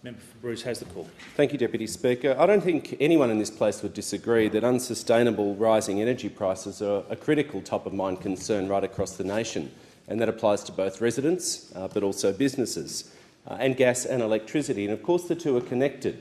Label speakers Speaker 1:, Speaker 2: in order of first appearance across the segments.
Speaker 1: Member for Bruce has the call.
Speaker 2: Thank you, Deputy Speaker. I don't think anyone in this place would disagree that unsustainable rising energy prices are a critical top-of-mind concern right across the nation, and that applies to both residents but also businesses, and gas and electricity. And of course the two are connected.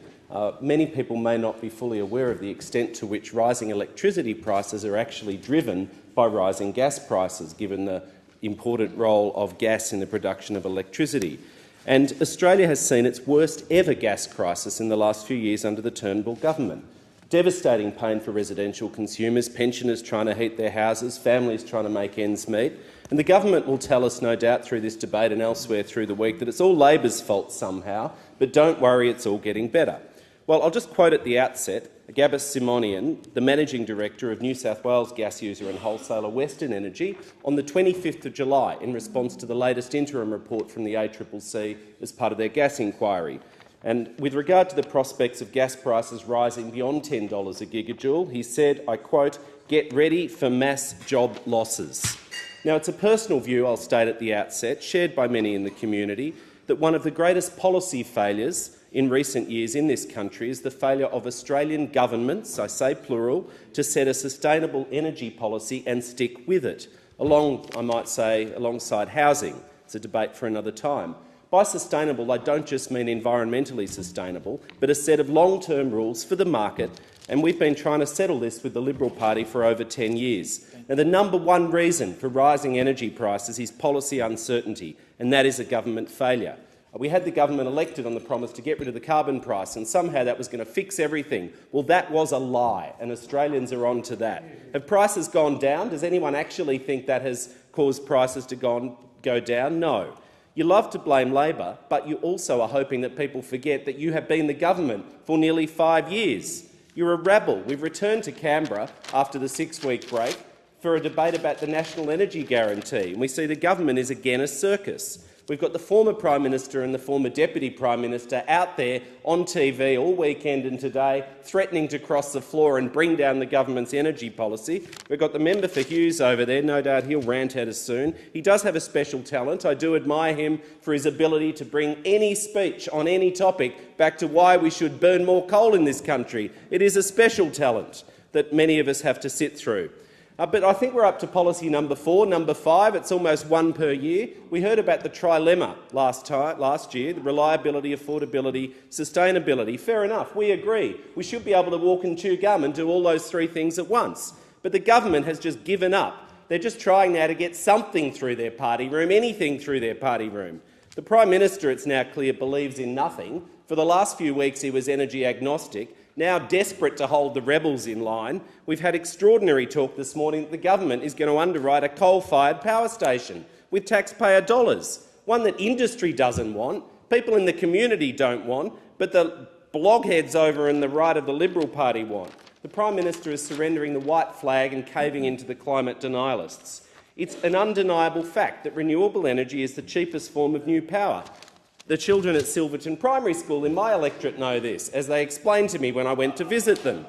Speaker 2: Many people may not be fully aware of the extent to which rising electricity prices are actually driven by rising gas prices, given the important role of gas in the production of electricity. And Australia has seen its worst ever gas crisis in the last few years under the Turnbull government. Devastating pain for residential consumers, pensioners trying to heat their houses, families trying to make ends meet. And the government will tell us, no doubt, through this debate and elsewhere through the week that it's all Labor's fault somehow, but don't worry, it's all getting better. Well, I'll just quote at the outset Gabis Simonian, the Managing Director of New South Wales gas user and wholesaler Western Energy, on the 25th of July in response to the latest interim report from the ACCC as part of their gas inquiry. And with regard to the prospects of gas prices rising beyond $10 a gigajoule, he said, I quote, "Get ready for mass job losses." Now, it's a personal view, I'll state at the outset, shared by many in the community, that one of the greatest policy failures in recent years in this country is the failure of Australian governments, I say plural, to set a sustainable energy policy and stick with it, I might say, alongside housing. It's a debate for another time. By sustainable, I don't just mean environmentally sustainable, but a set of long-term rules for the market, and we've been trying to settle this with the Liberal Party for over 10 years. Now, the number one reason for rising energy prices is policy uncertainty, and that is a government failure. We had the government elected on the promise to get rid of the carbon price, and somehow that was going to fix everything. Well, that was a lie, and Australians are on to that. Have prices gone down? Does anyone actually think that has caused prices to go down? No. You love to blame Labor, but you also are hoping that people forget that you have been the government for nearly 5 years. You're a rabble. We've returned to Canberra after the 6-week break for a debate about the National Energy Guarantee, and we see the government is again a circus. We've got the former Prime Minister and the former Deputy Prime Minister out there on TV all weekend and today threatening to cross the floor and bring down the government's energy policy. We've got the member for Hughes over there. No doubt he'll rant at us soon. He does have a special talent. I do admire him for his ability to bring any speech on any topic back to why we should burn more coal in this country. It is a special talent that many of us have to sit through. But I think we're up to policy number 4, number 5. It's almost one per year. We heard about the trilemma last year, the reliability, affordability, sustainability. Fair enough, we agree. We should be able to walk and chew gum and do all those three things at once. But the government has just given up. They're just trying now to get something through their party room, anything through their party room. The Prime Minister, it's now clear, believes in nothing. For the last few weeks he was energy agnostic. Now desperate to hold the rebels in line, we've had extraordinary talk this morning that the government is going to underwrite a coal-fired power station with taxpayer dollars, one that industry doesn't want, people in the community don't want, but the blogheads over on the right of the Liberal Party want. The Prime Minister is surrendering the white flag and caving into the climate denialists. It's an undeniable fact that renewable energy is the cheapest form of new power. The children at Silverton Primary School in my electorate know this, as they explained to me when I went to visit them.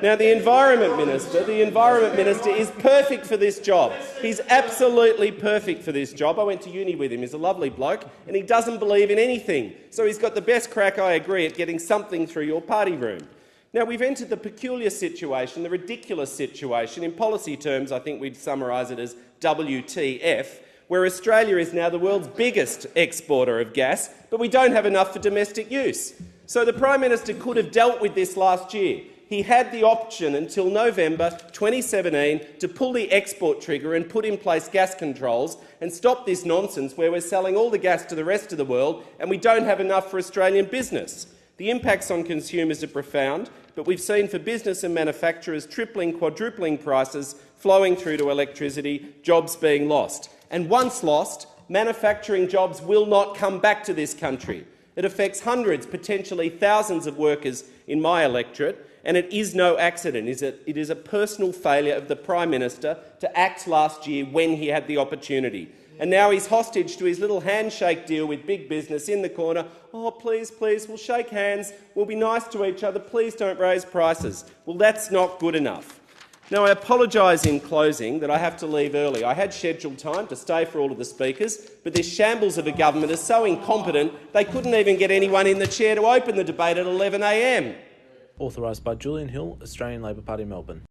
Speaker 2: Now, the Environment Minister is perfect for this job. He's absolutely perfect for this job. I went to uni with him. He's a lovely bloke, and he doesn't believe in anything. So he's got the best crack, I agree, at getting something through your party room. Now, we've entered the peculiar situation, the ridiculous situation. In policy terms, I think we'd summarise it as WTF, where Australia is now the world's biggest exporter of gas, but we don't have enough for domestic use. So the Prime Minister could have dealt with this last year. He had the option until November 2017 to pull the export trigger and put in place gas controls and stop this nonsense where we're selling all the gas to the rest of the world and we don't have enough for Australian business. The impacts on consumers are profound, but we've seen for business and manufacturers tripling, quadrupling prices flowing through to electricity, jobs being lost. And once lost, manufacturing jobs will not come back to this country. It affects hundreds, potentially thousands of workers in my electorate, and it is no accident. It is a personal failure of the Prime Minister to act last year when he had the opportunity. And now he's hostage to his little handshake deal with big business in the corner. Oh, please, please, we'll shake hands, we'll be nice to each other, please don't raise prices. Well, that's not good enough. Now, I apologise in closing that I have to leave early. I had scheduled time to stay for all of the speakers, but this shambles of a government is so incompetent they couldn't even get anyone in the chair to open the debate at 11 a.m.
Speaker 1: Authorised by Julian Hill, Australian Labor Party, Melbourne.